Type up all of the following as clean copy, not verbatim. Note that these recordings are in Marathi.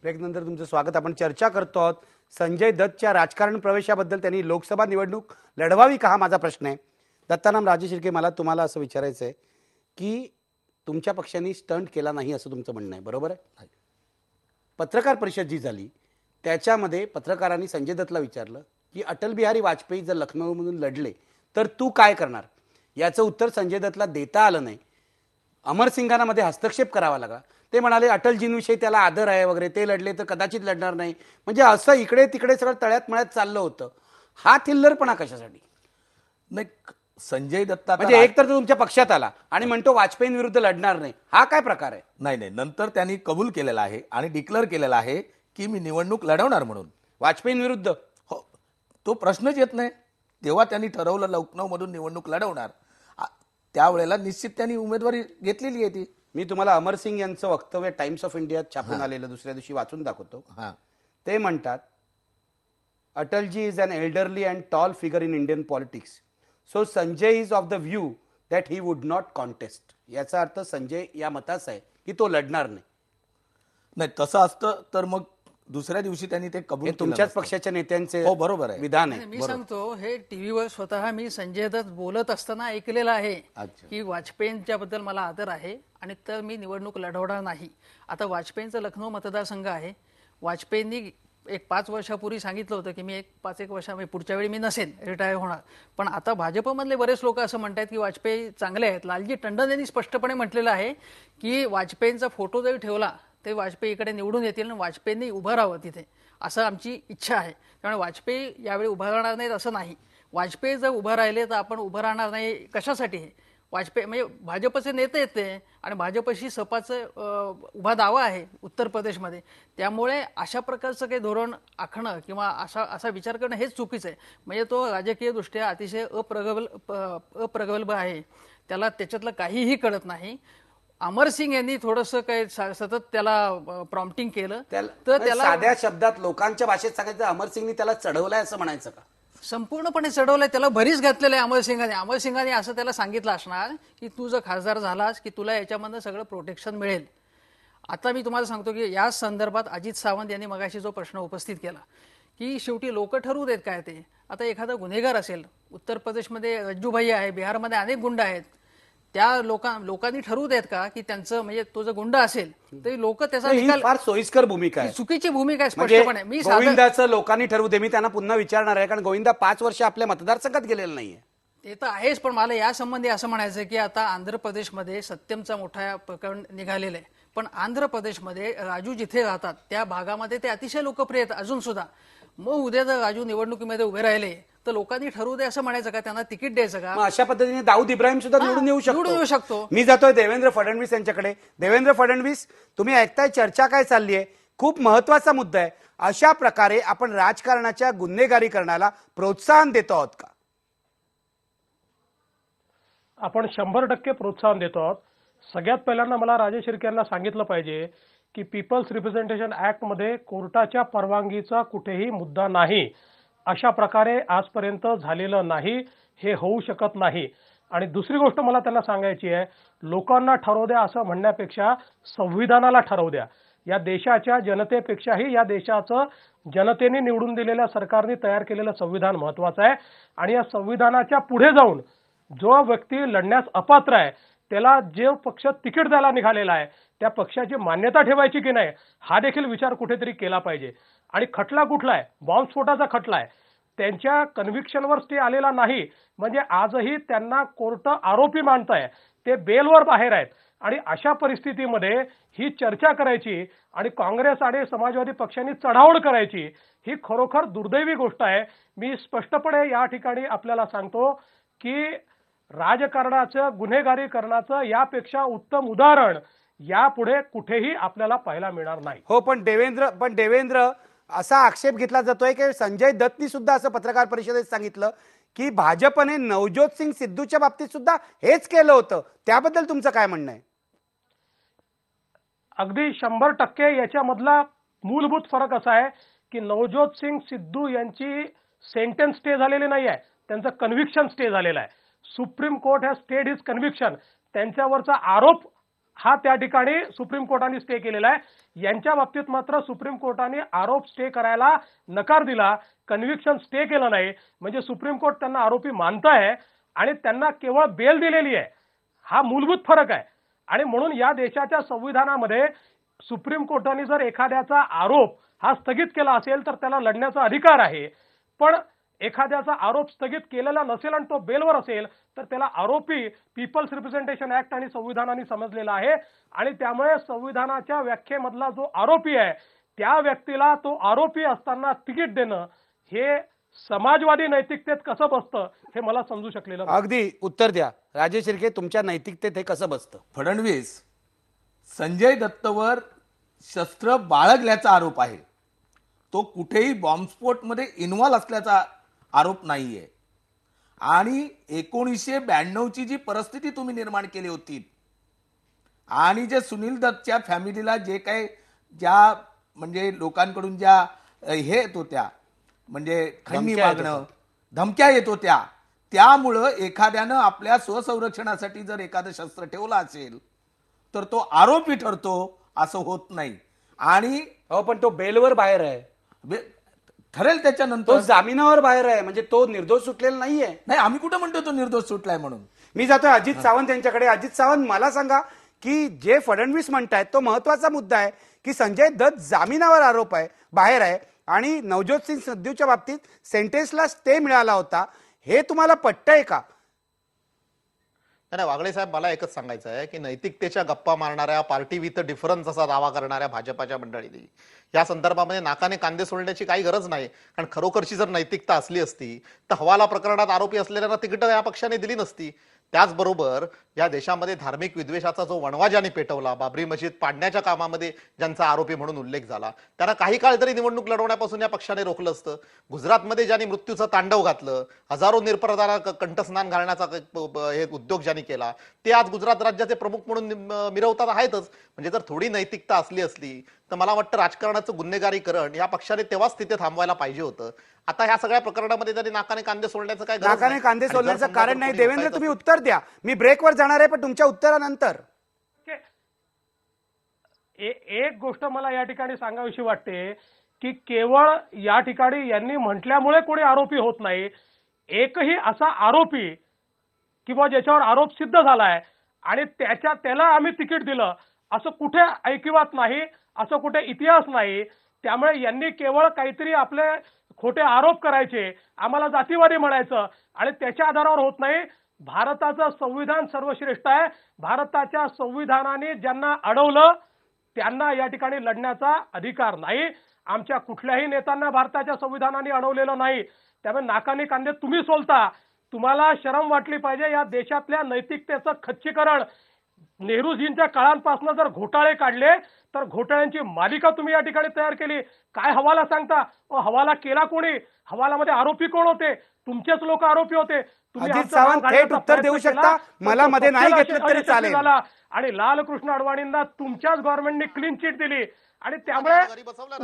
ब्रेकनंतर तुमचं स्वागत. आपण चर्चा करतो आहोत संजय दत्तच्या राजकारण प्रवेशाबद्दल. त्यांनी लोकसभा निवडणूक लढवावी का, हा माझा प्रश्न आहे. दत्ताराम राजेशिर्के, मला तुम्हाला असं विचारायचं आहे की तुमच्या पक्षाने स्टंट केला नाही असं तुमचं म्हणणं आहे, बरोबर आहे? पत्रकार परिषद जी झाली त्याच्यामध्ये पत्रकारांनी संजय दत्तला विचारलं की अटल बिहारी वाजपेयी जर लखनौमधून लढले तर तू काय करणार. याचं उत्तर संजय दत्तला देता आलं नाही. अमरसिंगांना हस्तक्षेप करावा लागला. ते म्हणाले अटलजींविषयी त्याला आदर आहे वगैरे, ते लढले तर कदाचित लढणार नाही. म्हणजे असं इकडे तिकडे सगळं तळ्यात मळ्यात चाललं होतं. हा थिल्लरपणा कशासाठी? नाही, संजय दत्त आता म्हणजे एक तर तो तुमच्या पक्षात आला आणि म्हणतो वाजपेयींविरुद्ध लढणार नाही, हा काय प्रकार आहे? नाही, नंतर त्यांनी कबूल केलेला आहे आणि डिक्लेअर केलेला आहे की मी निवडणूक लढवणार म्हणून. वाजपेयींविरुद्ध हो, तो प्रश्नच येत नाही. तेव्हा त्यांनी ठरवलं लखनौमधून निवडणूक लढवणार. त्यावेळेला निश्चित त्यांनी उमेदवारी घेतलेली आहे ती. मी तुम्हाला अमरसिंग यांचं वक्तव्य टाइम्स ऑफ इंडियात छापून आलेलं दुसऱ्या दिवशी वाचून दाखवतो. ते म्हणतात, Atalji is an elderly and tall figure in Indian politics, so Sanjay is of the view that he would not contest. याचा अर्थ संजय या मताचा आहे की तो लढणार नाही. नाही, तसं असतं तर मग दुसऱ्या दिवशी त्यांनी ते कबूल केलं तुमच्याच नसतं. पक्षाच्या नेत्यांचे हो, बरोबर आहे. विधान आहे. मी सांगतो, हे टीव्हीवर स्वतः मी संजय दत्त बोलत असताना ऐकलेलं आहे की वाजपेयींच्या बद्दल मला आदर आहे आणि तर मी निवडणूक लढवणार नाही. आता वाजपेयींचं लखनौ मतदारसंघ आहे. वाजपेयींनी एक 5 वर्षापूर्वी सांगितलं होतं की मी 5-1 वर्षा पुढच्या वेळी मी नसेन, रिटायर होणार. पण आता भाजपमधले बरेच लोक असं म्हणतात की वाजपेयी चांगले आहेत. लालजी टंडन यांनी स्पष्टपणे म्हटलेलं आहे की वाजपेयींचा फोटो जरी ठेवला ते वाजपेयी इकडे निवडून येतील आणि वाजपेयींनी उभं राहावं तिथे, असं आमची इच्छा आहे. त्यामुळे वाजपेयी यावेळी उभं राहणार नाहीत असं नाही. वाजपेयी जर उभं राहिले तर आपण उभं राहणार नाही कशासाठी? हे वाजपेयी म्हणजे भाजपचे नेते आहेत ते आणि भाजपशी सपाचं उभा दावा आहे उत्तर प्रदेशमध्ये. त्यामुळे अशा प्रकारचं काही धोरण आखणं किंवा असा विचार करणं हेच चुकीचं आहे. म्हणजे तो राजकीयदृष्ट्या अतिशय अप्रगल्भ आहे. त्याला त्याच्यातलं काहीही कळत नाही. अमरसिंग यांनी थोडंसं काही सतत त्याला प्रॉम्प्टिंग केलं तर त्याला साध्या शब्दात लोकांच्या भाषेत सांगायचं, अमरसिंगनी त्याला चढवलंय असं म्हणायचं का? संपूर्णपणे चढवलंय, त्याला भरीच घातलेलं आहे अमरसिंगाने. अमरसिंगाने असं त्याला सांगितलं असणार की तू जर खासदार झालास की तुला याच्यामधनं सगळं प्रोटेक्शन मिळेल. आता मी तुम्हाला सांगतो की या संदर्भात अजित सावंत यांनी मगाशी जो प्रश्न उपस्थित केला की शेवटी लोक ठरवू देत काय ते. आता एखादा गुन्हेगार असेल, उत्तर प्रदेशमध्ये रज्जूभाई आहे, बिहारमध्ये अनेक गुंड आहेत, त्या लोकांनी ठरवू देत का की त्यांचं म्हणजे तो जर गुंड असेल तरी लोक त्याचा निकाल. फार सोयीस्कर भूमिका आहे, चुकीची भूमिका आहे म्हणजे स्पष्टपणे. मी गोविंदाचं लोकांनी ठरवू दे, मी त्यांना पुन्हा विचारणार आहे, कारण गोविंदा 5 वर्ष आपल्या मतदारसंघात गेलेला नाहीये. ते तर आहेच, पण मला या संबंधी असं म्हणायचं की आता आंध्र प्रदेशमध्ये सत्यमचा मोठा प्रकरण निघालेलं आहे. पण आंध्र प्रदेशमध्ये राजू जिथे राहतात त्या भागामध्ये ते अतिशय लोकप्रिय आहेत अजून सुद्धा. मग उद्या जर राजू निवडणुकीमध्ये उभे राहिले तर लोकांनी ठरवू दे असं म्हणायचं का? त्यांना तिकीट द्यायचं का? मग अशा पद्धतीने दाऊद इब्राहिम सुद्धा निवडून येऊ शकतो. मी जातोय देवेंद्र फडणवीस यांच्याकडे. देवेंद्र फडणवीस, तुम्ही ऐकताय चर्चा काय चालली आहे? खूप महत्वाचा मुद्दा आहे. अशा प्रकारे आपण राजकारणाच्या गुन्हेगारीकरणाला प्रोत्साहन देतो आहोत का? आपण 100% प्रोत्साहन देतो आहोत. सगळ्यात पहिल्यांदा मला राजेश शिर्के यांना सांगितलं पाहिजे की पीपल्स रिप्रेझेंटेशन ऍक्ट मध्ये कोर्टाच्या परवानगीचा कुठेही मुद्दा नाही. अशा प्रकारे आजपर्यंत झालेलं नाही, हे होऊ शकत नाही. आणि दुसरी गोष्ट मला त्यांना सांगायची आहे, लोकांना ठरवू द्या असं म्हणण्यापेक्षा संविधानाला ठरवू द्या. या देशाच्या जनतेपेक्षाही या देशाचं जनतेने निवडून दिलेल्या सरकारने तयार केलेलं संविधान महत्वाचं आहे. आणि या संविधानाच्या पुढे जाऊन जो व्यक्ती लढण्यास अपात्र आहे त्याला जे पक्ष तिकीट द्यायला निघालेला आहे त्या पक्षाची मान्यता ठेवायची की नाही, हा देखील विचार कुठेतरी केला पाहिजे. आणि खटला कुठला आहे? बॉम्बस्फोटाचा खटला आहे. त्यांच्या कन्व्हिक्शनवर स्टे आलेला नाही, म्हणजे आजही त्यांना कोर्ट आरोपी मानताय, ते बेलवर बाहेर आहेत. आणि अशा परिस्थितीमध्ये ही चर्चा करायची आणि काँग्रेस आणि समाजवादी पक्षांनी चढाओढ करायची, ही खरोखर दुर्दैवी गोष्ट आहे. मी स्पष्टपणे या ठिकाणी आपल्याला सांगतो की राजकारणाचं गुन्हेगारीकरणाचं यापेक्षा उत्तम उदाहरण यापुढे कुठेही आपल्याला पाहायला मिळणार नाही. हो, पण देवेंद्र असा आक्षेप घेतला जातोय की संजय दत्तनी सुद्धा असं पत्रकार परिषदेत सांगितलं की भाजपने नवज्योत सिंग सिद्धूच्या बाबतीत सुद्धा हेच केलं होतं. त्याबद्दल तुमचं काय म्हणणं आहे? अगदी 100% याच्यामधला मूलभूत फरक असा आहे की नवज्योत सिंग सिद्धू यांची सेंटेन्स स्टे झालेली नाही आहे, त्यांचं कन्व्हिक्शन स्टे झालेलं आहे. Supreme court has stayed his conviction. त्यांच्यावरचा आरोप हा त्या ठिकाणी सुप्रीम कोर्टाने स्टे केलेला आहे. यांच्या बाबतीत मात्र सुप्रीम कोर्टाने आरोप स्टे करायला नकार दिला, कन्व्हिक्शन स्टे केलं नाही. म्हणजे सुप्रीम कोर्ट त्यांना आरोपी मानत आहे आणि त्यांना केवळ बेल दिलेली आहे. हा मूलभूत फरक आहे. आणि म्हणून या देशाच्या संविधानामध्ये सुप्रीम कोर्टाने जर एखाद्याचा आरोप हा स्थगित केला असेल तर त्याला लढण्याचा अधिकार आहे. पण एखाद्याचा आरोप स्थगित केलेला नसेल आणि तो बेलवर असेल तर त्याला आरोपी पीपल्स रिप्रेझेंटेशन ऍक्ट आणि संविधानाने समजलेला आहे. आणि त्यामुळे संविधानाच्या व्याख्येमधला जो आरोपी आहे त्या व्यक्तीला तो आरोपी असताना तिकीट देणं हे समाजवादी नैतिकतेत कसं बसतं हे मला समजू शकलेलं नाही. अगदी उत्तर द्या राजेश शिर्के, तुमच्या नैतिकतेत हे कसं बसतं? फडणवीस संजय दत्तवर शस्त्र बाळगल्याचा आरोप आहे. तो कुठेही बॉम्बस्फोटमध्ये इन्व्हॉल्व असल्याचा आरोप नाहीये. आणि 1992ची जी परिस्थिती तुम्ही निर्माण केली होती आणि जे सुनील दत्तच्या फॅमिलीला जे काही ज्या म्हणजे लोकांकडून ज्या हे येत होत्या म्हणजे खंडणी धमक्या येत मागणं, धमक्या येत होत्या, त्यामुळं एखाद्यानं आपल्या स्वसंरक्षणासाठी जर एखादं शस्त्र ठेवलं असेल तर तो आरोपी ठरतो, असं होत नाही. आणि अहो पण तो बेलवर बाहेर आहे, ठरेल तो त्याच्यानंतर. जामिनावर बाहेर आहे, म्हणजे तो निर्दोष सुटलेला नाहीये. नाही, आम्ही कुठं म्हणतो तो निर्दोष सुटलाय म्हणून. मी जातोय अजित सावंत यांच्याकडे. अजित सावंत, मला सांगा की जे फडणवीस म्हणतायत तो महत्वाचा मुद्दा आहे की संजय दत्त जामिनावर आरोप आहे, बाहेर आहे, आणि नवज्योत सिंग सिद्धूच्या बाबतीत सेंटेन्सला स्टे मिळाला होता. हे तुम्हाला पटतंय का? नाही वागळे साहेब, मला एकच सांगायचं आहे की नैतिकतेच्या गप्पा मारणाऱ्या, पार्टी विथ डिफरन्स असा दावा करणाऱ्या भाजपाच्या मंडळींनी या संदर्भामध्ये नाकाने कांदे सोडण्याची काही गरज नाही. कारण खरोखरची जर नैतिकता असली असती तर हवाला प्रकरणात आरोपी असलेल्यांना तिकीट या पक्षाने दिली नसती. त्याचबरोबर या देशामध्ये धार्मिक विद्वेषाचा जो वणवा ज्यांनी पेटवला, बाबरी मशीद पाडण्याच्या कामामध्ये ज्यांचा आरोपी म्हणून उल्लेख झाला, त्यांना काही काळ तरी निवडणूक लढवण्यापासून या पक्षाने रोखलं असतं. गुजरातमध्ये ज्यांनी मृत्यूचं तांडव घातलं, हजारो निरपराधाला कंठस्नान घालण्याचा हे उद्योग ज्यांनी केला, ते आज गुजरात राज्याचे प्रमुख म्हणून मिरवतात आहेतच. म्हणजे जर थोडी नैतिकता असली तर मला वाटतं राजकारणाचं गुन्हेगारीकरण या पक्षाने तेव्हाच तिथे थांबवायला पाहिजे होतं. आता ह्या सगळ्या प्रकरणामध्ये तरी नाकाने कांदे सोडण्याचं काय गरज नाही. नाकाने कांदे आणि जर सोडण्याचं समजा कारण जर नाही. कोणी देवेंद्र, हटायचं तुम्ही उत्तर द्या. मी ब्रेकवर जाणार आहे पण तुमच्या उत्तरानंतर. एक गोष्ट मला या ठिकाणी सांगावीशी वाटते की केवळ या ठिकाणी यांनी म्हटल्यामुळे कोणी आरोपी होत नाही. एकही असा आरोपी किंवा ज्याच्यावर आरोप सिद्ध झालाय आणि त्याला आम्ही तिकीट दिलं असं कुठे ऐकिवात नाही, असं कुठे इतिहास नाही. त्यामुळे यांनी केवळ काहीतरी आपले खोटे आरोप करायचे, आम्हाला जातीवादी म्हणायचं आणि त्याच्या आधारावर होत नाही. भारताचं संविधान सर्वश्रेष्ठ आहे. भारताच्या संविधानाने ज्यांना अडवलं त्यांना या ठिकाणी लढण्याचा अधिकार नाही. आमच्या कुठल्याही नेत्यांना भारताच्या संविधानाने अडवलेलं नाही. त्यामुळे नाकाने कांदे तुम्ही सोलता. तुम्हाला शरम वाटली पाहिजे. या देशातल्या नैतिकतेचं खच्चीकरण, नेहरूजींच्या काळांपासून जर घोटाळे काढले तर घोटाळ्यांची मालिका तुम्ही या ठिकाणी तयार केली. काय हवाला सांगता? हवाला केला कोणी? हवालामध्ये आरोपी कोण होते? तुमचेच लोक आरोपी होते. तुम्ही अजित आमचं नाव सावंत थेट घालण्याचा उत्तर देऊ प्रयत्न केला, शकता. तर मला तो मध्ये नाही पक्षाला घेतलं तरी यशस्वी चालेल. झाला. आणि लालकृष्ण अडवाणींना तुमच्याच गव्हर्नमेंटने क्लीन चिट दिली. आणि त्यामुळे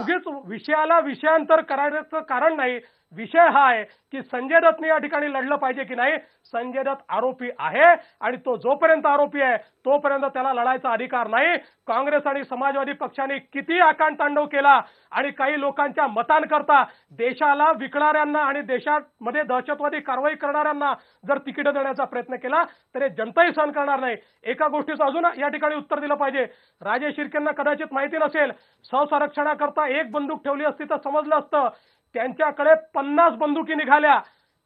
उगीच विषयाला विषयांतर करायचं कारण नाही. विषय हा आहे की संजय दत्तने या ठिकाणी लढलं पाहिजे की नाही. संजय दत्त आरोपी आहे आणि तो जोपर्यंत आरोपी आहे तोपर्यंत त्याला लढायचा अधिकार नाही. काँग्रेस आणि समाजवादी पक्षाने किती आकांड तांडव केला आणि काही लोकांच्या मतांकरता देशाला विकणाऱ्यांना आणि देशामध्ये दहशतवादी कारवाई करणाऱ्यांना जर तिकीट देण्याचा प्रयत्न केला तर हे जनताही सहन करणार नाही. एका गोष्टीचं अजून या ठिकाणी उत्तर दिलं पाहिजे. राजेश शिर्केंना कदाचित माहिती नसेल, स्वसंरक्षणाकरता एक बंदूक ठेवली असती तर समजलं असतं. त्यांच्याकडे 50 बंदुकी निघाल्या.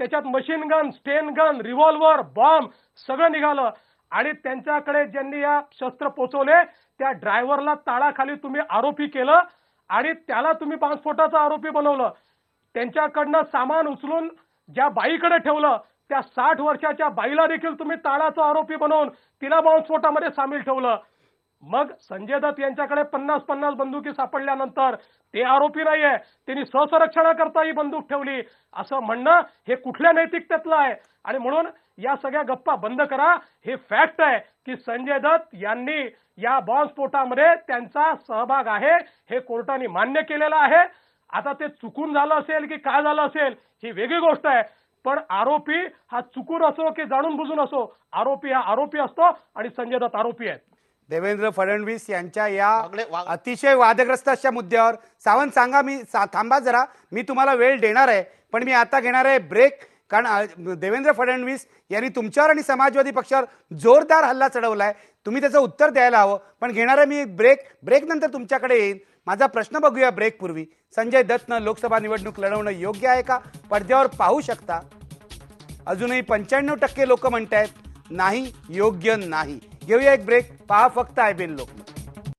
त्याच्यात machine gun, Sten gun, revolver, bomb सगळं निघालं. आणि त्यांच्याकडे ज्यांनी या शस्त्र पोचवले त्या ड्रायव्हरला ताळाखाली तुम्ही आरोपी केलं आणि त्याला तुम्ही बॉम्बस्फोटाचा आरोपी बनवलं. त्यांच्याकडनं सामान उचलून ज्या बाईकडे ठेवलं त्या 60 वर्षाच्या बाईला देखील तुम्ही ताळाचा आरोपी बनवून तिला बॉम्बस्फोटामध्ये सामील ठेवलं. मग संजय दत्त यांच्याकडे 50 बंदुकी सापडल्यानंतर ते आरोपी नाहीये, त्यांनी स्वसंरक्षणाकरता ही बंदूक ठेवली असं म्हणणं हे कुठल्या नैतिकतेतलं आहे? आणि म्हणून या सगळ्या गप्पा बंद करा. हे फॅक्ट आहे की संजय दत्त यांनी या बॉम्बस्फोटामध्ये त्यांचा सहभाग आहे हे कोर्टाने मान्य केलेलं आहे. आता ते चुकून झालं असेल की काय झालं असेल ही वेगळी गोष्ट आहे. पण आरोपी हा चुकून असो की जाणून बुजून असो, आरोपी हा आरोपी असतो आणि संजय दत्त आरोपी आहेत. देवेंद्र फडणवीस यांच्या या वागले- अतिशय वादग्रस्त अशा मुद्द्यावर सावंत सांगा, थांबा जरा, मी तुम्हाला वेळ देणार आहे, पण मी आता घेणार आहे ब्रेक. कारण देवेंद्र फडणवीस यांनी तुमच्यावर आणि समाजवादी पक्षावर जोरदार हल्ला चढवलाय. तुम्ही त्याचं उत्तर द्यायला हवं, पण घेणार आहे मी ब्रेक नंतर तुमच्याकडे येईन. माझा प्रश्न बघूया ब्रेकपूर्वी. संजय दत्तनं लोकसभा निवडणूक लढवणं योग्य आहे का? पडद्यावर पाहू शकता. अजूनही 95% लोक म्हणतायत नाही, योग्य नाही. घेऊया एक ब्रेक. पहा फक्त IBN लोकमत.